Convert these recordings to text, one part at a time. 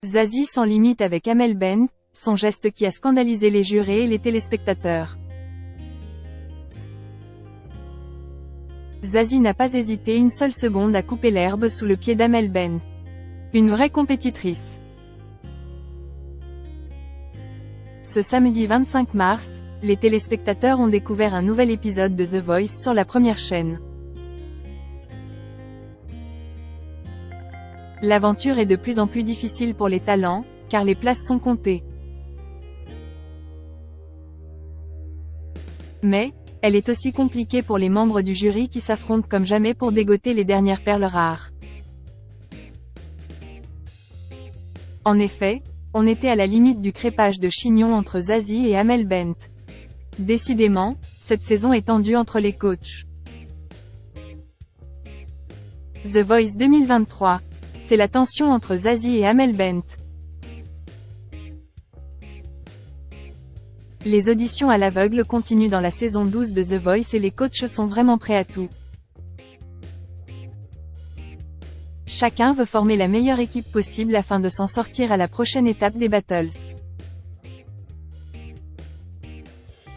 Zazie sans limite avec Amel Bent, son geste qui a scandalisé les jurés et les téléspectateurs. Zazie n'a pas hésité une seule seconde à couper l'herbe sous le pied d'Amel Bent. Une vraie compétitrice. Ce samedi 25 mars, les téléspectateurs ont découvert un nouvel épisode de The Voice sur la première chaîne. L'aventure est de plus en plus difficile pour les talents, car les places sont comptées. Mais, elle est aussi compliquée pour les membres du jury qui s'affrontent comme jamais pour dégoter les dernières perles rares. En effet, on était à la limite du crépage de chignon entre Zazie et Amel Bent. Décidément, cette saison est tendue entre les coachs. The Voice 2023. C'est la tension entre Zazie et Amel Bent. Les auditions à l'aveugle continuent dans la saison 12 de The Voice et les coachs sont vraiment prêts à tout. Chacun veut former la meilleure équipe possible afin de s'en sortir à la prochaine étape des battles.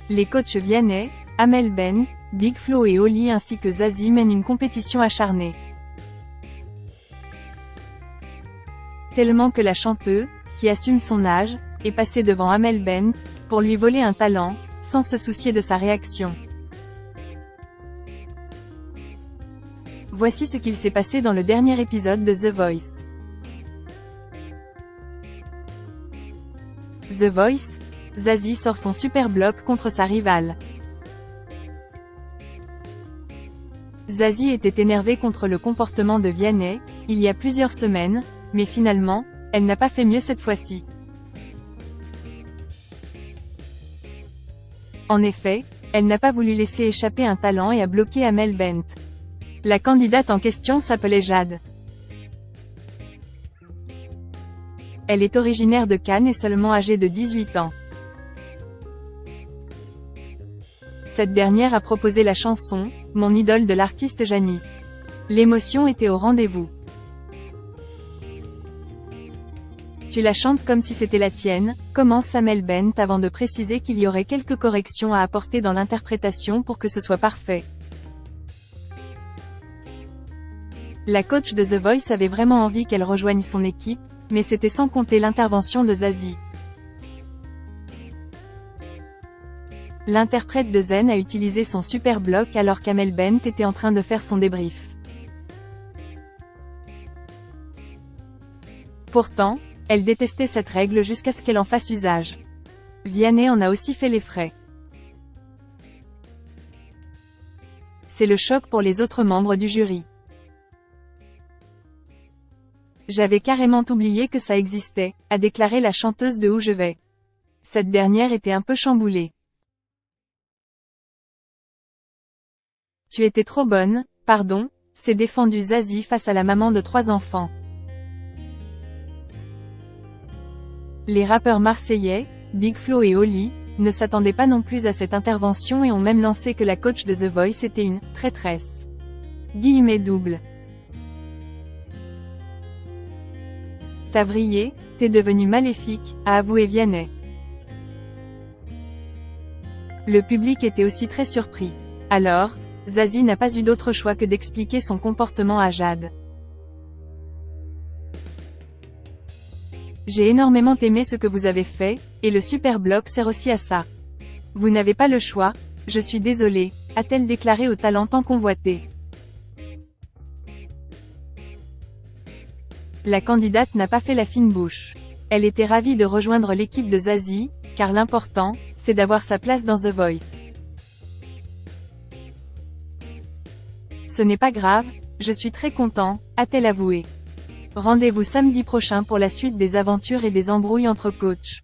Les coachs Vianney, Amel Bent, Big Flo et Oli ainsi que Zazie mènent une compétition acharnée. Tellement que la chanteuse, qui assume son âge, est passée devant Amel Bent, pour lui voler un talent, sans se soucier de sa réaction. Voici ce qu'il s'est passé dans le dernier épisode de The Voice. The Voice, Zazie sort son super bloc contre sa rivale. Zazie était énervée contre le comportement de Vianney, il y a plusieurs semaines, mais finalement, elle n'a pas fait mieux cette fois-ci. En effet, elle n'a pas voulu laisser échapper un talent et a bloqué Amel Bent. La candidate en question s'appelait Jade. Elle est originaire de Cannes et seulement âgée de 18 ans. Cette dernière a proposé la chanson « Mon idole » de l'artiste Jani. L'émotion était au rendez-vous. Tu la chantes comme si c'était la tienne, commence Amel Bent avant de préciser qu'il y aurait quelques corrections à apporter dans l'interprétation pour que ce soit parfait. La coach de The Voice avait vraiment envie qu'elle rejoigne son équipe, mais c'était sans compter l'intervention de Zazie. L'interprète de Zen a utilisé son super bloc alors qu'Amel Bent était en train de faire son débrief. Pourtant, elle détestait cette règle jusqu'à ce qu'elle en fasse usage. Vianney en a aussi fait les frais. C'est le choc pour les autres membres du jury. J'avais carrément oublié que ça existait, a déclaré la chanteuse de Où je vais. Cette dernière était un peu chamboulée. Tu étais trop bonne, pardon, s'est défendue Zazie face à la maman de 3 enfants. Les rappeurs marseillais, Big Flo et Oli, ne s'attendaient pas non plus à cette intervention et ont même lancé que la coach de The Voice était une « traîtresse ». Guillemets double. T'as vrillé, t'es devenu maléfique, a avoué Vianney. Le public était aussi très surpris. Alors, Zazie n'a pas eu d'autre choix que d'expliquer son comportement à Jade. J'ai énormément aimé ce que vous avez fait, et le super bloc sert aussi à ça. Vous n'avez pas le choix, je suis désolée, a-t-elle déclaré au talent tant convoité. La candidate n'a pas fait la fine bouche. Elle était ravie de rejoindre l'équipe de Zazie, car l'important, c'est d'avoir sa place dans The Voice. Ce n'est pas grave, je suis très content, a-t-elle avoué. Rendez-vous samedi prochain pour la suite des aventures et des embrouilles entre coachs.